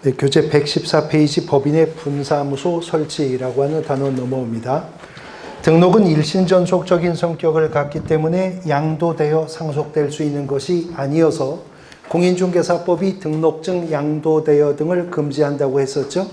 네, 교재 114페이지 법인의 분사무소 설치라고 하는 단어 넘어옵니다. 등록은 일신전속적인 성격을 갖기 때문에 양도되어 상속될 수 있는 것이 아니어서 공인중개사법이 등록증, 양도대여 등을 금지한다고 했었죠.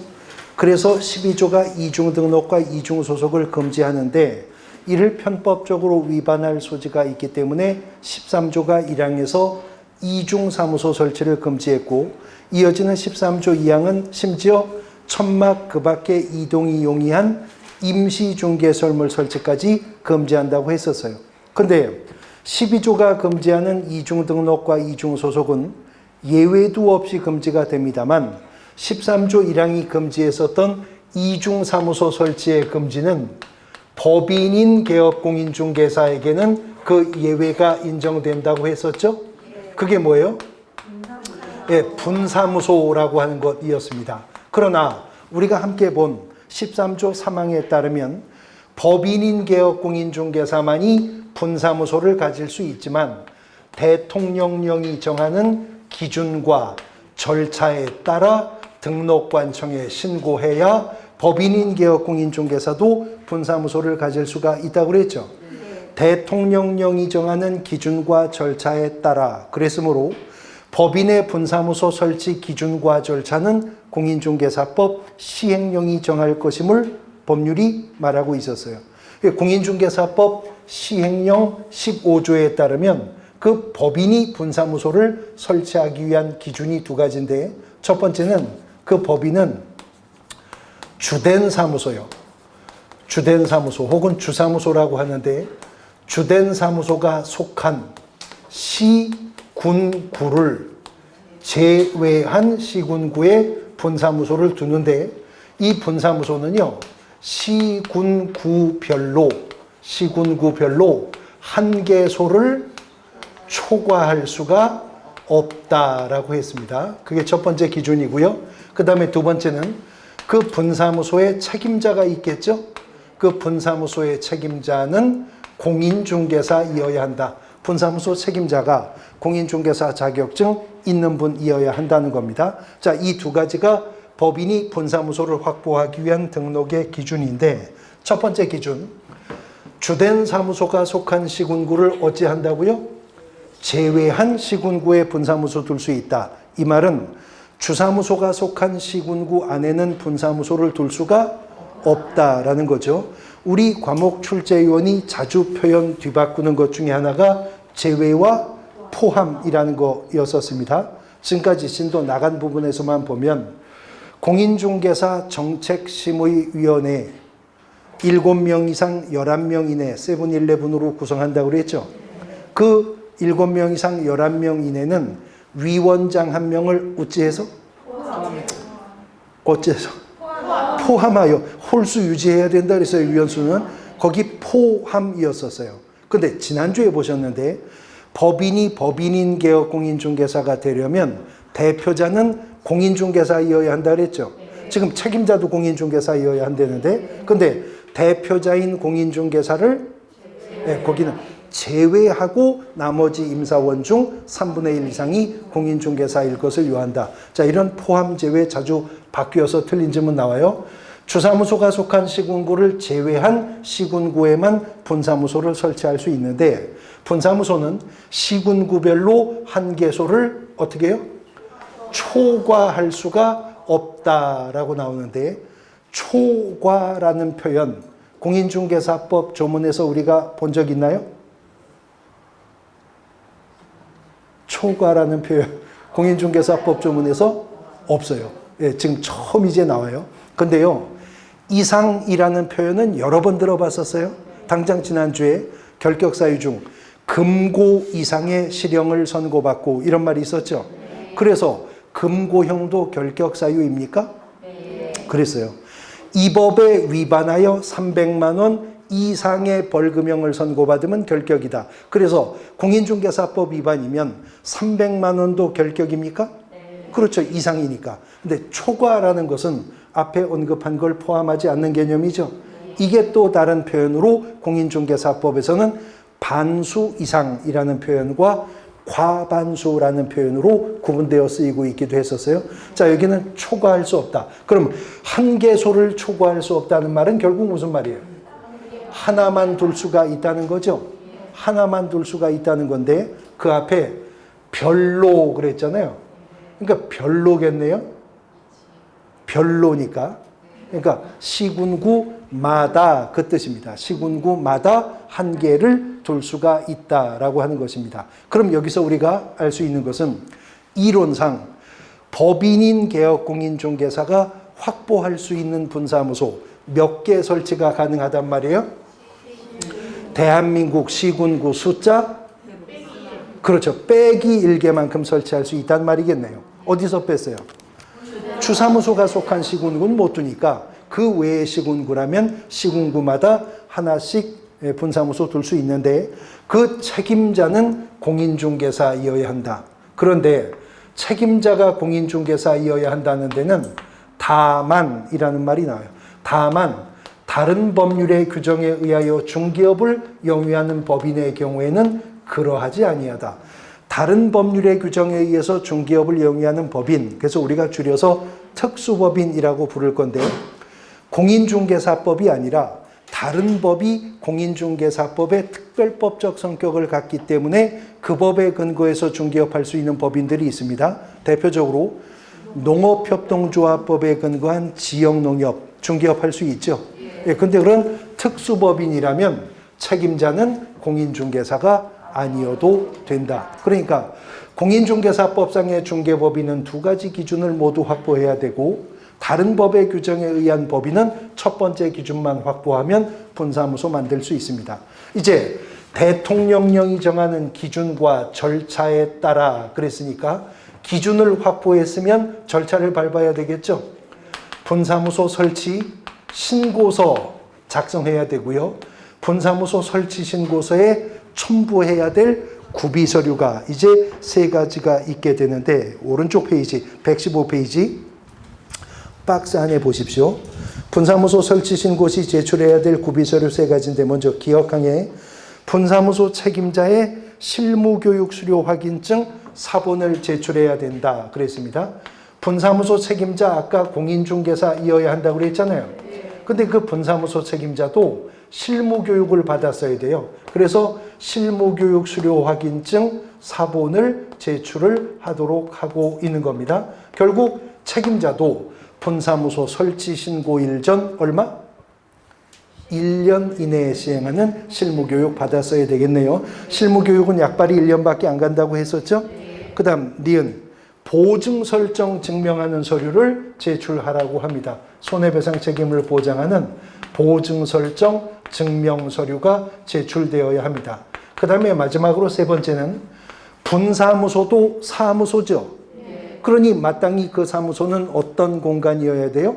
그래서 12조가 이중등록과 이중소속을 금지하는데 이를 편법적으로 위반할 소지가 있기 때문에 13조가 1항에서 이중사무소 설치를 금지했고, 이어지는 13조 2항은 심지어 천막 그 밖에 이동이 용이한 임시중개설물 설치까지 금지한다고 했었어요. 근데 12조가 금지하는 이중등록과 이중소속은 예외도 없이 금지가 됩니다만 13조 1항이 금지했었던 이중사무소 설치의 금지는 법인인 개업공인중개사에게는 그 예외가 인정된다고 했었죠? 그게 뭐예요? 분사무소라고 하는 것이었습니다. 그러나 우리가 함께 본 13조 3항에 따르면 법인인 개업공인중개사만이 분사무소를 가질 수 있지만 대통령령이 정하는 기준과 절차에 따라 등록관청에 신고해야 법인인 개업공인중개사도 분사무소를 가질 수가 있다고 그랬죠. 대통령령이 정하는 기준과 절차에 따라, 그랬으므로 법인의 분사무소 설치 기준과 절차는 공인중개사법 시행령이 정할 것임을 법률이 말하고 있었어요. 공인중개사법 시행령 15조에 따르면 그 법인이 분사무소를 설치하기 위한 기준이 두 가지인데, 첫 번째는 그 법인은 주된 사무소요. 주된 사무소 혹은 주사무소라고 하는데, 주된 사무소가 속한 시, 군, 구를 제외한 시군구에 분사무소를 두는데, 이 분사무소는요 시군구별로 한 개소를 초과할 수가 없다라고 했습니다. 그게 첫 번째 기준이고요. 그 다음에 두 번째는 그 분사무소의 책임자가 있겠죠. 그 분사무소의 책임자는 공인중개사이어야 한다. 분사무소 책임자가 공인중개사 자격증 있는 분이어야 한다는 겁니다. 자, 이 두 가지가 법인이 분사무소를 확보하기 위한 등록의 기준인데, 첫 번째 기준, 주된 사무소가 속한 시군구를 어찌한다고요? 제외한 시군구에 분사무소 둘 수 있다. 이 말은 주사무소가 속한 시군구 안에는 분사무소를 둘 수가 없다라는 거죠. 우리 과목 출제위원이 자주 표현 뒤바꾸는 것 중에 하나가 제외와 포함이라는 거였었습니다. 지금까지 진도 나간 부분에서만 보면 공인중개사 정책심의위원회 7명 이상 11명 이내 세븐일레븐으로 구성한다고 그랬죠. 그 7명 이상 11명 이내는 위원장 1명을 어찌해서? 포함하여 홀수 유지해야 된다 그랬어요. 위원수는 거기 포함이었었어요. 근데 지난주에 보셨는데 법인이 법인인 개업공인중개사가 되려면 대표자는 공인중개사이어야 한다 그랬죠. 지금 책임자도 공인중개사이어야 한다는데, 근데 대표자인 공인중개사를 거기는 제외하고 나머지 임사원 중 3분의 1 이상이 공인중개사일 것을 요한다. 자, 이런 포함 제외 자주 바뀌어서 틀린 질문 나와요. 주사무소가 속한 시군구를 제외한 시군구에만 분사무소를 설치할 수 있는데, 분사무소는 시군구별로 한 개소를 어떻게 해요? 초과할 수가 없다라고 나오는데, 초과라는 표현 공인중개사법 조문에서 우리가 본 적 있나요? 초과라는 표현 공인중개사법 조문에서 없어요. 예, 지금 처음 이제 나와요. 근데요, 이상이라는 표현은 여러 번 들어봤었어요. 당장 지난주에 결격사유 중 금고 이상의 실형을 선고받고 이런 말이 있었죠. 그래서 금고형도 결격사유입니까? 그랬어요. 이 법에 위반하여 300만 원 이상의 벌금형을 선고받으면 결격이다. 그래서 공인중개사법 위반이면 300만 원도 결격입니까? 그렇죠. 이상이니까. 근데 초과라는 것은 앞에 언급한 걸 포함하지 않는 개념이죠. 이게 또 다른 표현으로 공인중개사법에서는 반수 이상이라는 표현과 과반수라는 표현으로 구분되어 쓰이고 있기도 했었어요. 자, 여기는 초과할 수 없다. 그럼 한개소를 초과할 수 없다는 말은 결국 무슨 말이에요? 하나만 둘 수가 있다는 거죠. 하나만 둘 수가 있다는 건데 그 앞에 별로 그랬잖아요. 그러니까 별로겠네요. 별로니까. 그러니까 시군구마다 그 뜻입니다. 시군구마다 한 개를 둘 수가 있다라고 하는 것입니다. 그럼 여기서 우리가 알 수 있는 것은 이론상 법인인 개업공인중개사가 확보할 수 있는 분사무소 몇 개 설치가 가능하단 말이에요? 대한민국 시군구 숫자? 그렇죠. 빼기 1개만큼 설치할 수 있단 말이겠네요. 어디서 뺐어요? 주사무소가 속한 시군구는 못 두니까 그 외의 시군구라면 시군구마다 하나씩 분사무소 둘 수 있는데 그 책임자는 공인중개사이어야 한다. 그런데 책임자가 공인중개사이어야 한다는 데는 다만이라는 말이 나와요. 다만 다른 법률의 규정에 의하여 중개업을 영위하는 법인의 경우에는 그러하지 아니하다. 다른 법률의 규정에 의해서 중개업을 영위하는 법인, 그래서 우리가 줄여서 특수법인이라고 부를 건데 공인중개사법이 아니라 다른 법이 공인중개사법의 특별법적 성격을 갖기 때문에 그 법에 근거해서 중개업할 수 있는 법인들이 있습니다. 대표적으로 농업협동조합법에 근거한 지역농협 중개업할 수 있죠. 근데 그런 특수법인이라면 책임자는 공인중개사가 아니어도 된다. 그러니까 공인중개사법상의 중개법인은 두 가지 기준을 모두 확보해야 되고 다른 법의 규정에 의한 법인은 첫 번째 기준만 확보하면 분사무소 만들 수 있습니다. 이제 대통령령이 정하는 기준과 절차에 따라 그랬으니까 기준을 확보했으면 절차를 밟아야 되겠죠. 분사무소 설치 신고서 작성해야 되고요. 분사무소 설치 신고서에 첨부해야 될 구비서류가 이제 세 가지가 있게 되는데 오른쪽 페이지 115페이지 박스 안에 보십시오. 분사무소 설치 신고 시 제출해야 될 구비서류 세 가지인데 먼저 기억항에 분사무소 책임자의 실무교육 수료 확인증 사본을 제출해야 된다 그랬습니다. 분사무소 책임자 아까 공인중개사이어야 한다고 그랬잖아요. 근데 그 분사무소 책임자도 실무교육을 받았어야 돼요. 그래서 실무교육 수료 확인증 사본을 제출을 하도록 하고 있는 겁니다. 결국 책임자도 분사무소 설치 신고일 전 얼마? 1년 이내에 시행하는 실무교육 받았어야 되겠네요. 실무교육은 약발이 1년밖에 안 간다고 했었죠. 그 다음 니은 보증 설정 증명하는 서류를 제출하라고 합니다. 손해배상 책임을 보장하는 보증 설정 증명 서류가 제출되어야 합니다. 그 다음에 마지막으로 세 번째는 분사무소도 사무소죠. 그러니 마땅히 그 사무소는 어떤 공간이어야 돼요?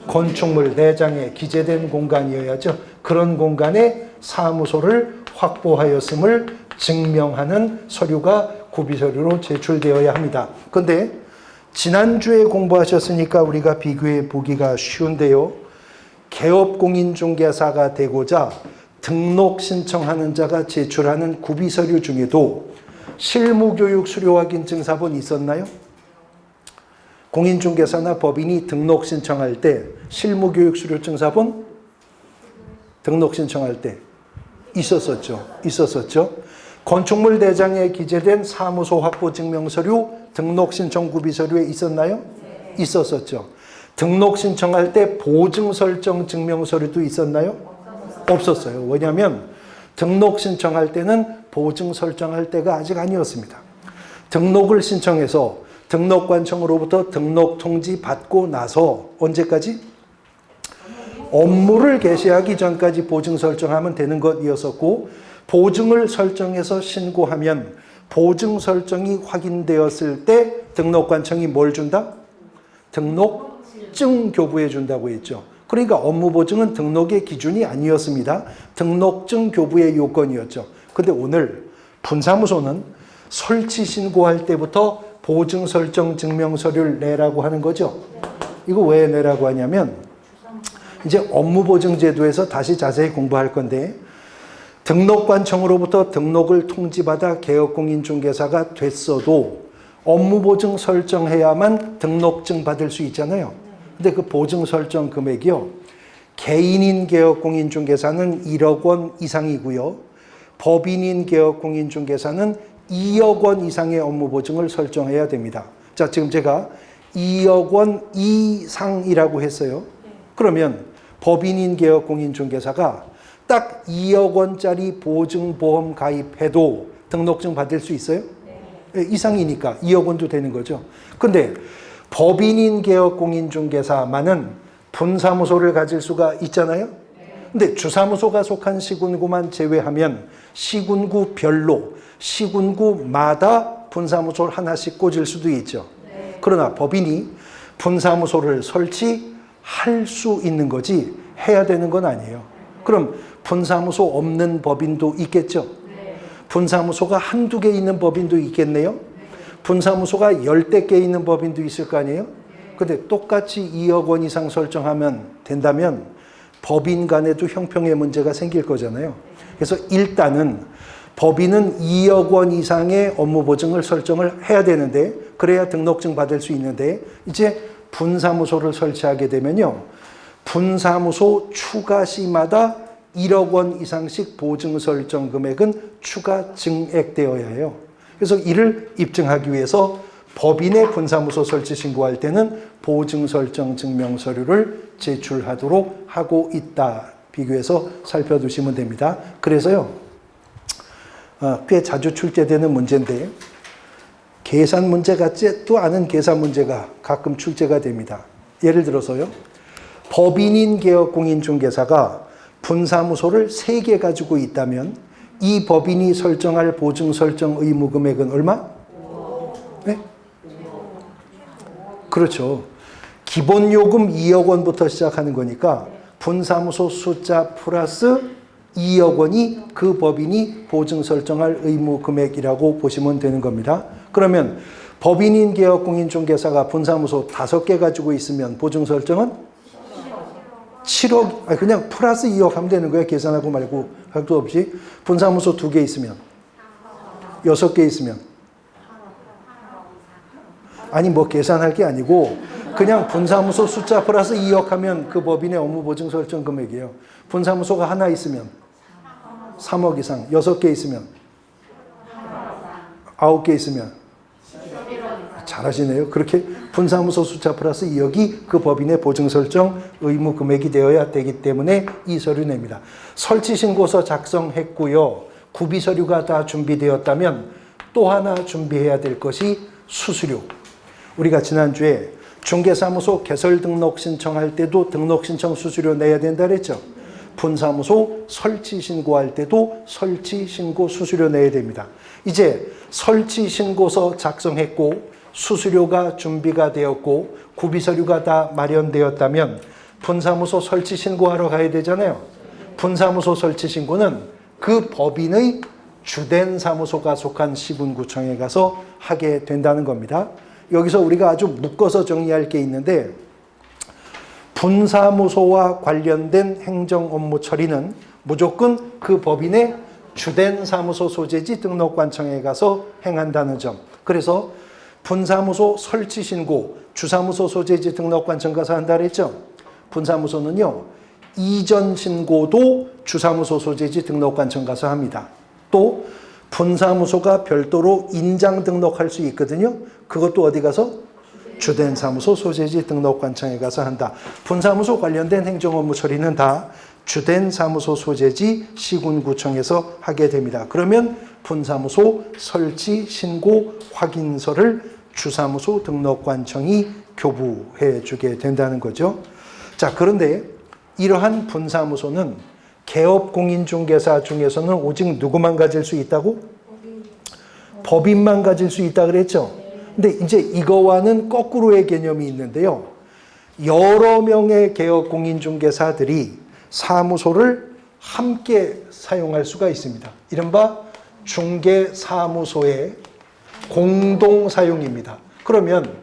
건축물 내장에 기재된 공간이어야죠. 그런 공간에 사무소를 확보하였음을 증명하는 서류가 구비서류로 제출되어야 합니다. 그런데 지난주에 공부하셨으니까 우리가 비교해 보기가 쉬운데요. 개업공인중개사가 되고자 등록 신청하는 자가 제출하는 구비서류 중에도 실무교육 수료 확인증 사본 있었나요? 공인중개사나 법인이 등록 신청할 때 실무교육 수료증 사본 등록 신청할 때 있었었죠. 건축물 대장에 기재된 사무소 확보 증명서류 등록 신청 구비서류에 있었나요? 있었었죠. 등록 신청할 때 보증 설정 증명서류도 있었나요? 없었어요. 왜냐하면 등록 신청할 때는 보증 설정할 때가 아직 아니었습니다. 등록을 신청해서 등록관청으로부터 등록 통지 받고 나서 언제까지? 업무를 개시하기 전까지 보증 설정하면 되는 것이었었고 보증을 설정해서 신고하면 보증 설정이 확인되었을 때 등록관청이 뭘 준다? 등록증 교부해 준다고 했죠. 그러니까 업무보증은 등록의 기준이 아니었습니다. 등록증 교부의 요건이었죠. 근데 오늘 분사무소는 설치 신고할 때부터 보증 설정 증명서류를 내라고 하는 거죠. 이거 왜 내라고 하냐면 이제 업무보증제도에서 다시 자세히 공부할 건데 등록관청으로부터 등록을 통지받아 개업공인중개사가 됐어도 업무보증 설정해야만 등록증 받을 수 있잖아요. 근데 그 보증 설정 금액이요, 개인인 개업공인중개사는 1억 원 이상이고요, 법인인 개업공인중개사는 2억 원 이상의 업무보증을 설정해야 됩니다. 자, 지금 제가 2억 원 이상이라고 했어요. 그러면 법인인 개업공인중개사가 딱 2억 원짜리 보증보험 가입해도 등록증 받을 수 있어요? 네. 이상이니까 2억 원도 되는 거죠. 근데 법인인 개업공인중개사만은 분사무소를 가질 수가 있잖아요. 근데 주사무소가 속한 시군구만 제외하면 시군구별로 시군구마다 분사무소를 하나씩 꽂을 수도 있죠. 그러나 법인이 분사무소를 설치할 수 있는 거지 해야 되는 건 아니에요. 그럼 분사무소 없는 법인도 있겠죠? 분사무소가 한두 개 있는 법인도 있겠네요? 분사무소가 10대 개 있는 법인도 있을 거 아니에요? 근데 똑같이 2억 원 이상 설정하면 된다면 법인 간에도 형평의 문제가 생길 거잖아요. 그래서 일단은 법인은 2억 원 이상의 업무보증을 설정을 해야 되는데, 그래야 등록증 받을 수 있는데, 이제 분사무소를 설치하게 되면요, 분사무소 추가 시마다 1억 원 이상씩 보증 설정 금액은 추가 증액되어야 해요. 그래서 이를 입증하기 위해서 법인의 분사무소 설치 신고할 때는 보증 설정 증명 서류를 제출하도록 하고 있다. 비교해서 살펴두시면 됩니다. 그래서요, 꽤 자주 출제되는 문제인데, 계산 문제 같지도 않은 계산 문제가 가끔 출제가 됩니다. 예를 들어서요, 법인인 개업공인중개사가 분사무소를 3개 가지고 있다면 이 법인이 설정할 보증 설정 의무 금액은 얼마? 네? 그렇죠. 기본 요금 2억 원부터 시작하는 거니까 분사무소 숫자 플러스 2억 원이 그 법인이 보증 설정할 의무 금액이라고 보시면 되는 겁니다. 그러면 법인인 개업공인중개사가 분사무소 5개 가지고 있으면 보증 설정은 7억, 아니 그냥 플러스 2억 하면 되는 거예요. 계산하고 말고 할 거 없이. 분사무소 2개 있으면, 6개 있으면, 아니 뭐 계산할 게 아니고 그냥 분사무소 숫자 플러스 2억 하면 그 법인의 업무보증 설정 금액이에요. 분사무소가 하나 있으면 3억 이상, 6개 있으면 9개 있으면, 잘하시네요. 그렇게 분사무소 숫자 플러스 2억이 그 법인의 보증 설정 의무 금액이 되어야 되기 때문에 이 서류 냅니다. 설치 신고서 작성했고요, 구비 서류가 다 준비되었다면 또 하나 준비해야 될 것이 수수료. 우리가 지난주에 중개사무소 개설 등록 신청할 때도 등록 신청 수수료 내야 된다 그랬죠. 분사무소 설치 신고할 때도 설치 신고 수수료 내야 됩니다. 이제 설치 신고서 작성했고 수수료가 준비가 되었고 구비 서류가 다 마련되었다면 분사무소 설치 신고하러 가야 되잖아요. 분사무소 설치 신고는 그 법인의 주된 사무소가 속한 시군구청에 가서 하게 된다는 겁니다. 여기서 우리가 아주 묶어서 정리할 게 있는데, 분사무소와 관련된 행정 업무 처리는 무조건 그 법인의 주된 사무소 소재지 등록관청에 가서 행한다는 점. 그래서 분사무소 설치 신고, 주사무소 소재지 등록관청 가서 한다 그랬죠. 분사무소는요, 이전 신고도 주사무소 소재지 등록관청 가서 합니다. 또 분사무소가 별도로 인장 등록할 수 있거든요. 그것도 어디 가서? 주된 사무소 소재지 등록관청에 가서 한다. 분사무소 관련된 행정 업무 처리는 다 주된 사무소 소재지 시군구청에서 하게 됩니다. 그러면 분사무소 설치 신고 확인서를 주사무소 등록관청이 교부해 주게 된다는 거죠. 자, 그런데 이러한 분사무소는 개업공인중개사 중에서는 오직 누구만 가질 수 있다고? 법인만 가질 수 있다 그랬죠. 근데 이제 이거와는 거꾸로의 개념이 있는데요. 여러 명의 개업공인중개사들이 사무소를 함께 사용할 수가 있습니다. 이른바 중개사무소의 공동 사용입니다. 그러면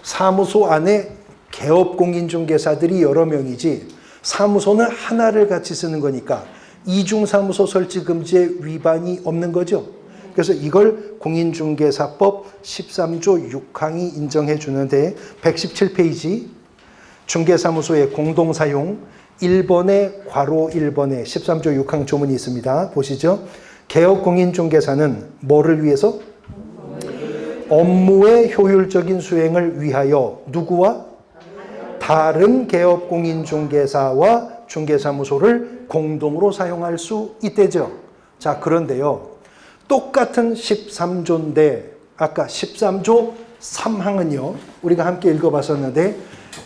사무소 안에 개업공인중개사들이 여러 명이지 사무소는 하나를 같이 쓰는 거니까 이중사무소 설치 금지에 위반이 없는 거죠. 그래서 이걸 공인중개사법 13조 6항이 인정해 주는데 117페이지 중개사무소의 공동사용 1번에 괄호 1번에 13조 6항 조문이 있습니다. 보시죠. 개업공인중개사는 뭐를 위해서? 업무의 효율적인 수행을 위하여 누구와? 다른 개업공인중개사와 중개사무소를 공동으로 사용할 수 있대죠. 자, 그런데요. 똑같은 13조인데 아까 13조 3항은요. 우리가 함께 읽어봤었는데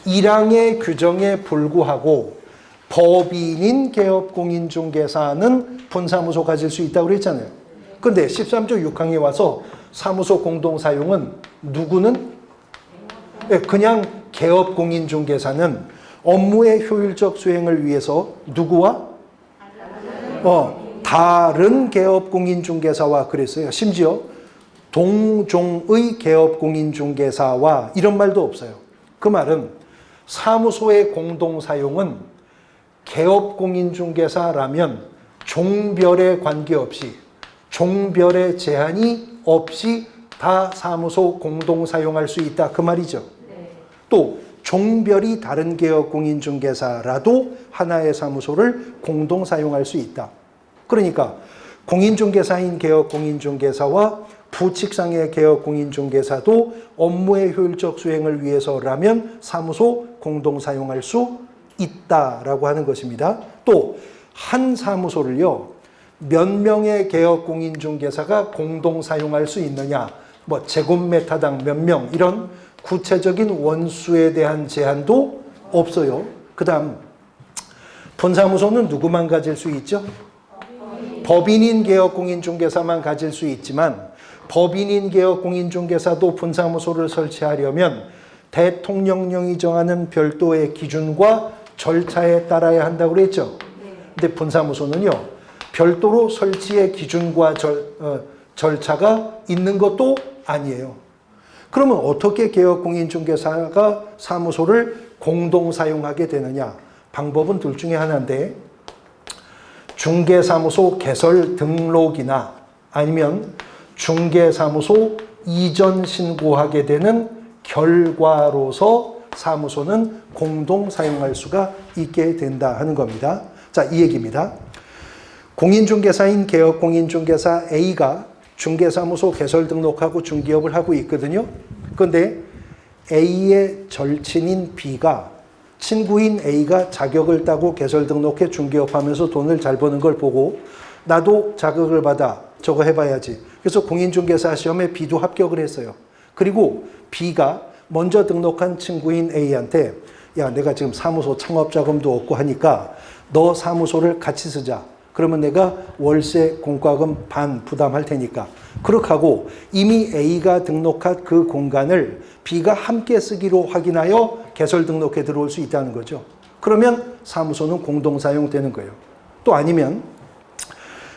1항의 규정에 불구하고 법인인 개업공인중개사는 분사무소 가질 수 있다고 그랬잖아요. 근데 13조 6항에 와서 사무소 공동사용은 누구는? 그냥 개업공인중개사는 업무의 효율적 수행을 위해서 누구와? 다른 개업공인중개사와 그랬어요. 심지어 동종의 개업공인중개사와 이런 말도 없어요. 그 말은 사무소의 공동사용은 개업공인중개사라면 종별에 관계없이 종별의 제한이 없이 다 사무소 공동사용할 수 있다. 그 말이죠. 또 종별이 다른 개업공인중개사라도 하나의 사무소를 공동사용할 수 있다. 그러니까 공인중개사인 개업공인중개사와 부칙상의 개업공인중개사도 업무의 효율적 수행을 위해서라면 사무소 공동사용할 수 있다라고 하는 것입니다. 또 한 사무소를요. 몇 명의 개업공인중개사가 공동사용할 수 있느냐, 뭐 제곱미터당 몇 명 이런 구체적인 원수에 대한 제한도 없어요. 그 다음 분사무소는 누구만 가질 수 있죠? 법인인 개업공인중개사만 가질 수 있지만 법인인 개업공인중개사도 분사무소를 설치하려면 대통령령이 정하는 별도의 기준과 절차에 따라야 한다고 그랬죠. 근데 분사무소는요. 별도로 설치의 기준과 절차가 있는 것도 아니에요. 그러면 어떻게 개업공인중개사가 사무소를 공동 사용하게 되느냐? 방법은 둘 중에 하나인데 중개사무소 개설 등록이나 아니면 중개사무소 이전 신고하게 되는 결과로서 사무소는 공동 사용할 수가 있게 된다 하는 겁니다. 자, 이 얘기입니다. 공인중개사인 개업공인중개사 A가 중개사무소 개설 등록하고 중개업을 하고 있거든요. 그런데 A의 절친인 B가 친구인 A가 자격을 따고 개설 등록해 중개업하면서 돈을 잘 버는 걸 보고 나도 자격을 받아 저거 해봐야지. 그래서 공인중개사 시험에 B도 합격을 했어요. 그리고 B가 먼저 등록한 친구인 A한테 야, 내가 지금 사무소 창업 자금도 없고 하니까 너 사무소를 같이 쓰자. 그러면 내가 월세 공과금 반 부담할 테니까. 그렇게 하고 이미 A가 등록한 그 공간을 B가 함께 쓰기로 확인하여 개설 등록해 들어올 수 있다는 거죠. 그러면 사무소는 공동사용되는 거예요. 또 아니면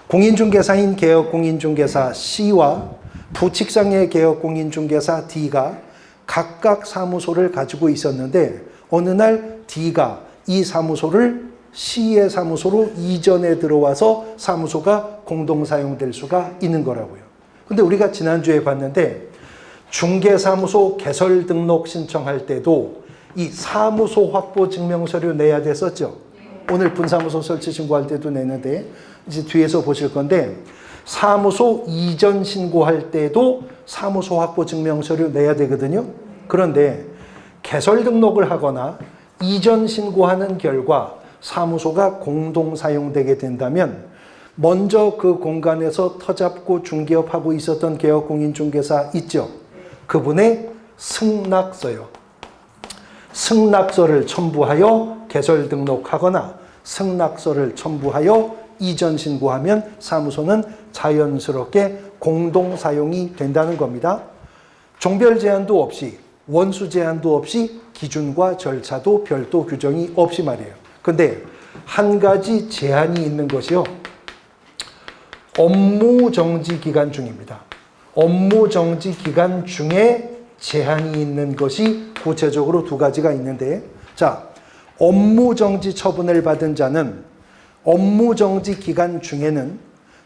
공인중개사인 개업공인중개사 C와 부칙상의 개업공인중개사 D가 각각 사무소를 가지고 있었는데 어느 날 D가 이 사무소를 C의 사무소로 이전에 들어와서 사무소가 공동사용될 수가 있는 거라고요. 근데 우리가 지난주에 봤는데 중개사무소 개설 등록 신청할 때도 이 사무소 확보 증명서류 내야 됐었죠. 오늘 분사무소 설치 신고할 때도 내는데 이제 뒤에서 보실 건데 사무소 이전 신고할 때도 사무소 확보 증명서류 내야 되거든요. 그런데 개설 등록을 하거나 이전 신고하는 결과 사무소가 공동 사용되게 된다면 먼저 그 공간에서 터잡고 중개업하고 있었던 개업공인중개사 있죠. 그분의 승낙서요. 승낙서를 첨부하여 개설 등록하거나 승낙서를 첨부하여 이전 신고하면 사무소는 자연스럽게 공동 사용이 된다는 겁니다. 종별 제한도 없이 원수 제한도 없이 기준과 절차도 별도 규정이 없이 말이에요. 근데 한 가지 제한이 있는 것이요. 업무 정지 기간 중입니다. 업무 정지 기간 중에 제한이 있는 것이 구체적으로 두 가지가 있는데 자, 업무 정지 처분을 받은 자는 업무정지 기간 중에는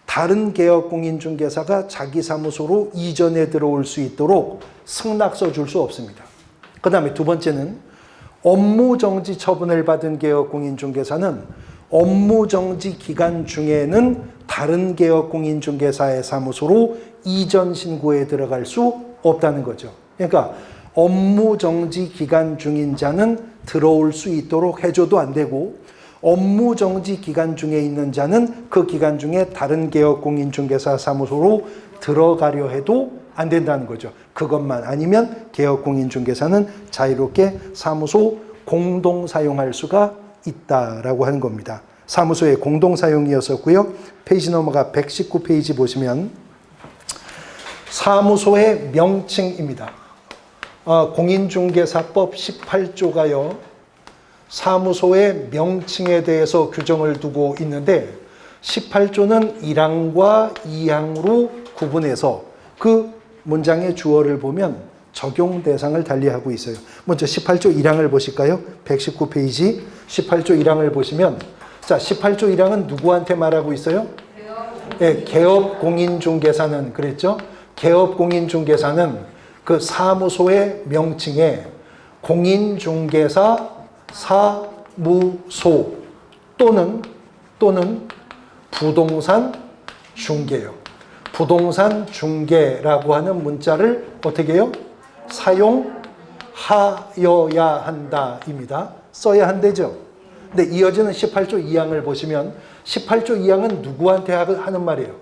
다른 개업공인중개사가 자기 사무소로 이전에 들어올 수 있도록 승낙서 줄 수 없습니다. 그 다음에 두 번째는 업무정지 처분을 받은 개업공인중개사는 업무정지 기간 중에는 다른 개업공인중개사의 사무소로 이전 신고에 들어갈 수 없다는 거죠. 그러니까 업무정지 기간 중인 자는 들어올 수 있도록 해줘도 안 되고, 업무정지 기간 중에 있는 자는 그 기간 중에 다른 개업공인중개사 사무소로 들어가려 해도 안 된다는 거죠. 그것만 아니면 개업공인중개사는 자유롭게 사무소 공동 사용할 수가 있다라고 하는 겁니다. 사무소의 공동 사용이었었고요. 페이지 넘어가 119페이지 보시면 사무소의 명칭입니다. 공인중개사법 18조가요. 사무소의 명칭에 대해서 규정을 두고 있는데 18조는 1항과 2항으로 구분해서 그 문장의 주어를 보면 적용 대상을 달리하고 있어요. 먼저 18조 1항을 보실까요? 119페이지 18조 1항을 보시면, 자, 18조 1항은 누구한테 말하고 있어요? 네, 개업공인중개사는 그랬죠? 개업공인중개사는 그 사무소의 명칭에 공인중개사 사무소 또는 부동산 중개요. 부동산 중개라고 하는 문자를 어떻게 해요? 사용하여야 한다입니다. 써야 한대죠. 근데 이어지는 18조 2항을 보시면 18조 2항은 누구한테 하는 말이에요?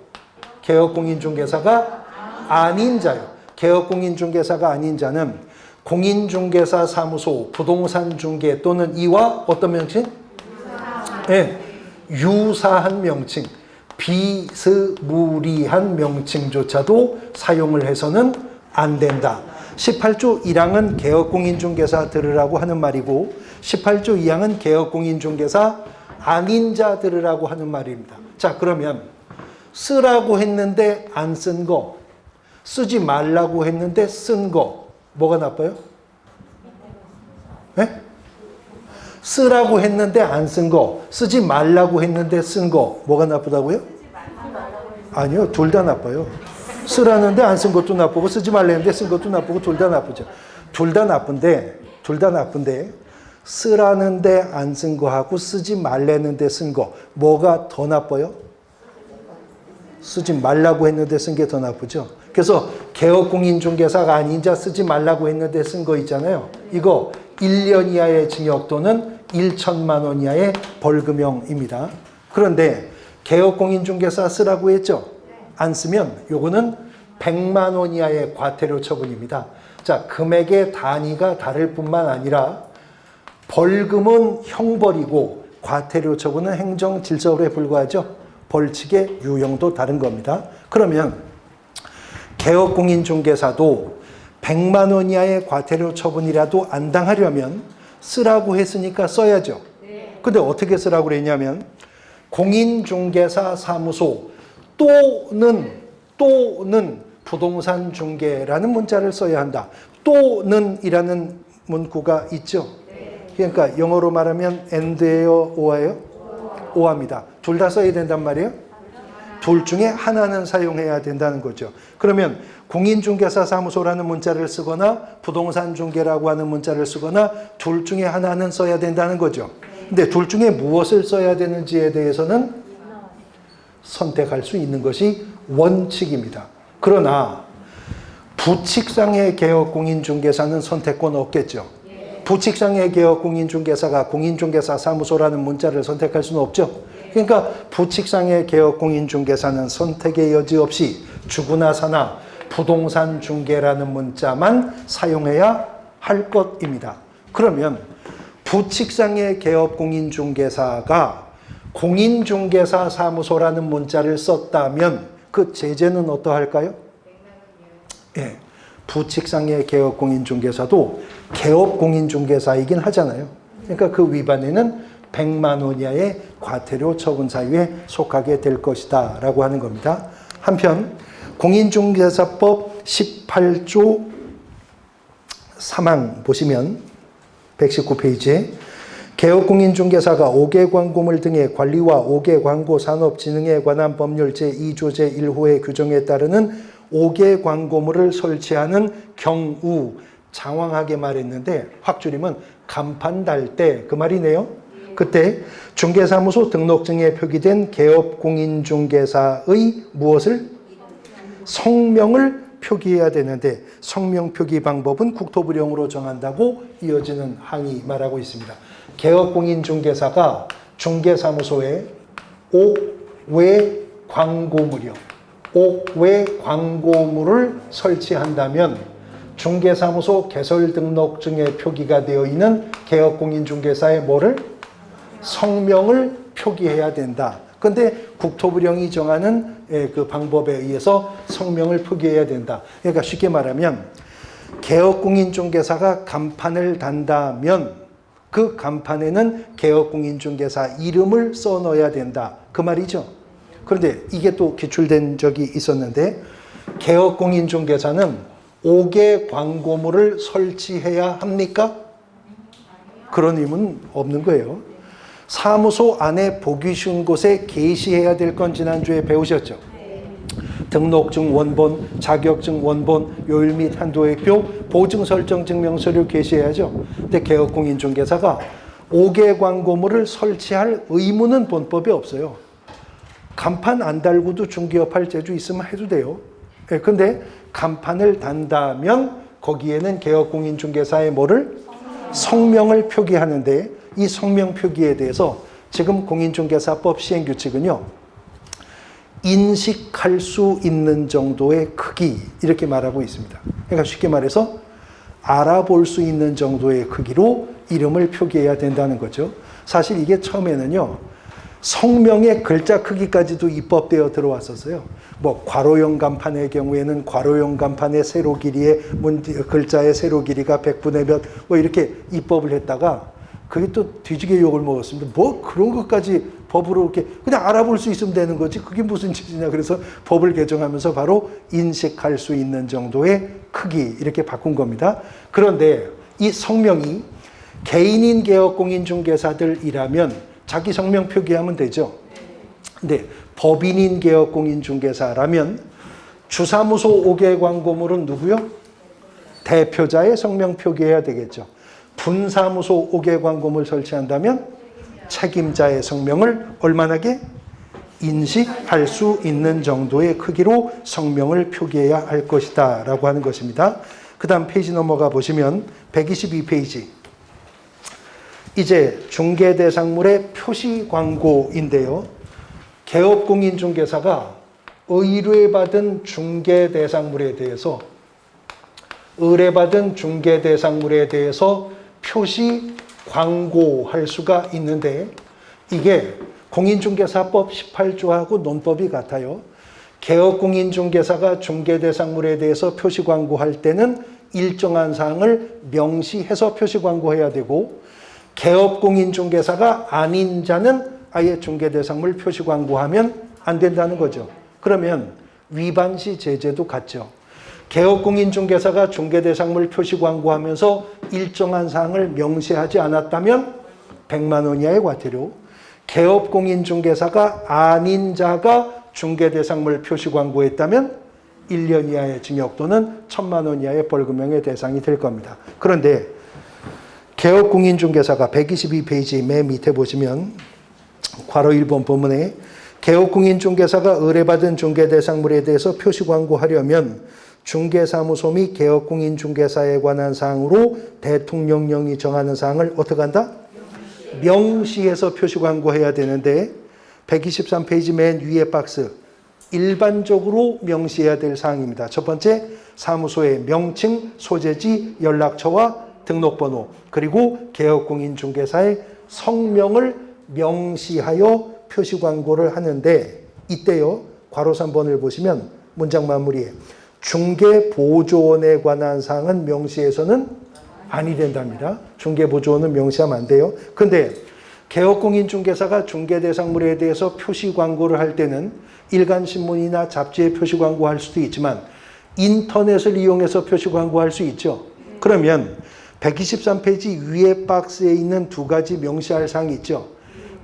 개업공인중개사가 아닌 자요. 개업공인중개사가 아닌 자는 공인중개사 사무소, 부동산 중개 또는 이와 어떤 명칭? 네, 유사한 명칭, 비스무리한 명칭조차도 사용을 해서는 안 된다. 18조 1항은 개업공인중개사 들으라고 하는 말이고 18조 2항은 개업공인중개사 아닌 자 들으라고 하는 말입니다. 자, 그러면 쓰라고 했는데 안 쓴 거, 쓰지 말라고 했는데 쓴 거, 뭐가 나빠요? 네? 쓰라고 했는데 안 쓴 거, 쓰지 말라고 했는데 쓴 거, 뭐가 나쁘다고요? 아니요, 둘 다 나빠요. 쓰라는데 안 쓴 것도 나쁘고 쓰지 말라는데 쓴 것도 나쁘고 둘 다 나쁘죠. 둘 다 나쁜데 쓰라는데 안 쓴 거하고 쓰지 말라는데 쓴 거, 뭐가 더 나빠요? 쓰지 말라고 했는데 쓴 게 더 나쁘죠. 그래서 개업공인중개사가 아닌 자 쓰지 말라고 했는데 쓴 거 있잖아요. 이거 1년 이하의 징역 또는 1천만 원 이하의 벌금형입니다. 그런데 개업공인중개사 쓰라고 했죠. 안 쓰면 요거는 100만 원 이하의 과태료 처분입니다. 자, 금액의 단위가 다를 뿐만 아니라 벌금은 형벌이고 과태료 처분은 행정질서에 불과하죠. 벌칙의 유형도 다른 겁니다. 그러면 개업공인중개사도 100만 원 이하의 과태료 처분이라도 안 당하려면 쓰라고 했으니까 써야죠. 근데 어떻게 쓰라고 그랬냐면 공인중개사 사무소 또는 부동산 중개라는 문자를 써야 한다. 또는이라는 문구가 있죠. 그러니까 영어로 말하면 and예요, or예요? or입니다. 둘 다 써야 된단 말이에요. 둘 중에 하나는 사용해야 된다는 거죠. 그러면 공인중개사 사무소라는 문자를 쓰거나 부동산 중개라고 하는 문자를 쓰거나 둘 중에 하나는 써야 된다는 거죠. 근데 둘 중에 무엇을 써야 되는지에 대해서는 선택할 수 있는 것이 원칙입니다. 그러나 부칙상의 개업공인중개사는 선택권 없겠죠. 부칙상의 개업공인중개사가 공인중개사 사무소라는 문자를 선택할 수는 없죠. 그러니까 부칙상의 개업공인중개사는 선택의 여지 없이 주구나 사나 부동산 중개라는 문자만 사용해야 할 것입니다. 그러면 부칙상의 개업공인중개사가 공인중개사 사무소라는 문자를 썼다면 그 제재는 어떠할까요? 예, 부칙상의 개업공인중개사도 개업공인중개사이긴 하잖아요. 그러니까 그 위반에는 100만 원 이하의 과태료 처분 사유에 속하게 될 것이다 라고 하는 겁니다. 한편 공인중개사법 18조 3항 보시면 119페이지에 개업공인중개사가 5개 광고물 등의 관리와 5개 광고 산업 진흥에 관한 법률 제2조 제1호의 규정에 따르는 5개 광고물을 설치하는 경우, 장황하게 말했는데 확 줄이면 간판 달 때 그 말이네요. 그때 중개사무소 등록증에 표기된 개업공인중개사의 무엇을? 성명을 표기해야 되는데 성명 표기 방법은 국토부령으로 정한다고 이어지는 항이 말하고 있습니다. 개업공인중개사가 중개사무소에 5외 광고물이요. 5외 광고물을 설치한다면 중개사무소 개설등록증에 표기가 되어 있는 개업공인중개사의 뭐를? 성명을 표기해야 된다. 근데 국토부령이 정하는 그 방법에 의해서 성명을 표기해야 된다. 그러니까 쉽게 말하면 개업공인중개사가 간판을 단다면 그 간판에는 개업공인중개사 이름을 써 넣어야 된다. 그 말이죠. 그런데 이게 또 기출된 적이 있었는데 개업공인중개사는 5개 광고물을 설치해야 합니까? 그런 의무는 없는 거예요. 사무소 안에 보기 쉬운 곳에 게시해야 될 건 지난주에 배우셨죠? 등록증 원본, 자격증 원본, 요일 및 한도액표, 보증 설정 증명서를 게시해야죠. 근데 개업공인중개사가 5개 광고물을 설치할 의무는 본법에 없어요. 간판 안 달고도 중개업할 재주 있으면 해도 돼요. 근데 간판을 단다면 거기에는 개업공인중개사의 뭐를? 성명을 표기하는데 이 성명 표기에 대해서 지금 공인중개사법 시행규칙은요. 인식할 수 있는 정도의 크기 이렇게 말하고 있습니다. 그러니까 쉽게 말해서 알아볼 수 있는 정도의 크기로 이름을 표기해야 된다는 거죠. 사실 이게 처음에는요. 성명의 글자 크기까지도 입법되어 들어왔었어요. 뭐 괄호형 간판의 경우에는 괄호형 간판의 세로 길이의 글자의 세로 길이가 100분의 몇 뭐 이렇게 입법을 했다가 그게 또 뒤지게 욕을 먹었습니다. 뭐 그런 것까지 법으로 이렇게 그냥 알아볼 수 있으면 되는 거지 그게 무슨 짓이냐. 그래서 법을 개정하면서 바로 인식할 수 있는 정도의 크기 이렇게 바꾼 겁니다. 그런데 이 성명이 개인인 개업공인중개사들이라면 자기 성명 표기하면 되죠. 근데 법인인 개업공인중개사라면 주사무소 5개 광고물은 누구요? 대표자의 성명 표기해야 되겠죠. 분사무소 5개 광고물 설치한다면 책임자의 성명을 얼마나게? 인식할 수 있는 정도의 크기로 성명을 표기해야 할 것이다 라고 하는 것입니다. 그 다음 페이지 넘어가 보시면 122페이지. 이제 중개대상물의 표시 광고인데요. 개업공인중개사가 의뢰받은 중개대상물에 대해서 의뢰받은 중개대상물에 대해서 표시 광고할 수가 있는데 이게 공인중개사법 18조하고 논법이 같아요. 개업공인중개사가 중개대상물에 대해서 표시 광고할 때는 일정한 사항을 명시해서 표시 광고해야 되고 개업공인중개사가 아닌 자는 아예 중개대상물 표시 광고하면 안 된다는 거죠. 그러면 위반시 제재도 같죠. 개업공인중개사가 중개대상물 표시 광고하면서 일정한 사항을 명시하지 않았다면 100만 원 이하의 과태료, 개업공인중개사가 아닌 자가 중개대상물 표시 광고했다면 1년 이하의 징역 또는 1,000만 원 이하의 벌금형의 대상이 될 겁니다. 그런데 개업공인중개사가 122페이지 맨 밑에 보시면 괄호 1번 본문에 개업공인중개사가 의뢰받은 중개대상물에 대해서 표시 광고하려면 중개사무소 및 개업공인중개사에 관한 사항으로 대통령령이 정하는 사항을 어떻게 한다? 명시해서 표시 광고해야 되는데 123페이지 맨 위에 박스 일반적으로 명시해야 될 사항입니다. 첫 번째, 사무소의 명칭, 소재지, 연락처와 등록번호 그리고 개업공인중개사의 성명을 명시하여 표시 광고를 하는데 이때요. 괄호 3번을 보시면 문장 마무리에 중개보조원에 관한 사항은 명시해서는 아니 된답니다. 중개보조원은 명시하면 안 돼요. 근데 개업공인중개사가 중개대상물에 대해서 표시 광고를 할 때는 일간신문이나 잡지에 표시 광고할 수도 있지만 인터넷을 이용해서 표시 광고할 수 있죠. 그러면 123페이지 위에 박스에 있는 두 가지 명시할 사항이 있죠.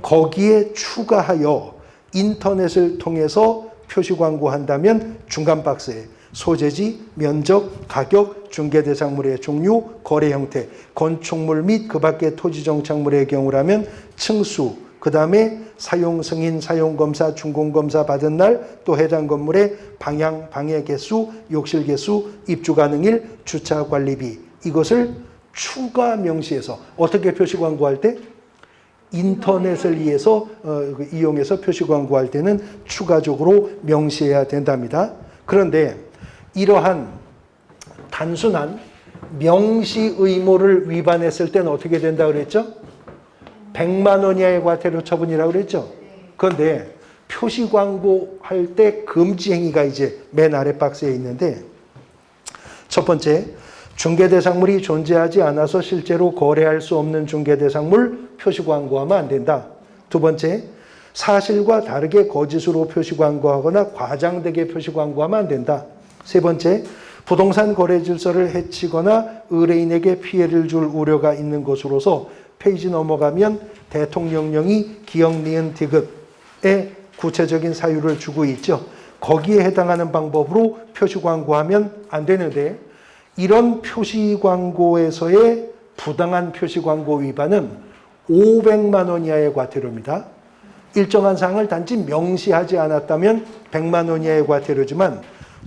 거기에 추가하여 인터넷을 통해서 표시 광고한다면 중간 박스에 소재지, 면적, 가격, 중개대상물의 종류, 거래 형태, 건축물 및 그 밖의 토지정착물의 경우라면 층수, 그 다음에 사용 승인, 사용 검사, 준공 검사 받은 날, 또 해당 건물의 방향, 방해 개수, 욕실 개수, 입주 가능일, 주차 관리비, 이것을 추가 명시해서 어떻게 표시 광고할 때? 인터넷을 이용해서 표시 광고할 때는 추가적으로 명시해야 된답니다. 그런데 이러한 단순한 명시 의무를 위반했을 때는 어떻게 된다 그랬죠? 100만 원 이하의 과태료 처분이라고 그랬죠? 그런데 표시 광고할 때 금지 행위가 이제 맨 아래 박스에 있는데, 첫 번째, 중개대상물이 존재하지 않아서 실제로 거래할 수 없는 중개대상물 표시 광고하면 안 된다. 두 번째, 사실과 다르게 거짓으로 표시 광고하거나 과장되게 표시 광고하면 안 된다. 세 번째, 부동산 거래 질서를 해치거나 의뢰인에게 피해를 줄 우려가 있는 것으로서 페이지 넘어가면 대통령령이 기억, 니은, 디귿에 구체적인 사유를 주고 있죠. 거기에 해당하는 방법으로 표시 광고하면 안 되는데, 이런 표시 광고에서의 부당한 표시 광고 위반은 500만 원 이하의 과태료입니다. 일정한 사항을 단지 명시하지 않았다면 100만 원 이하의 과태료지만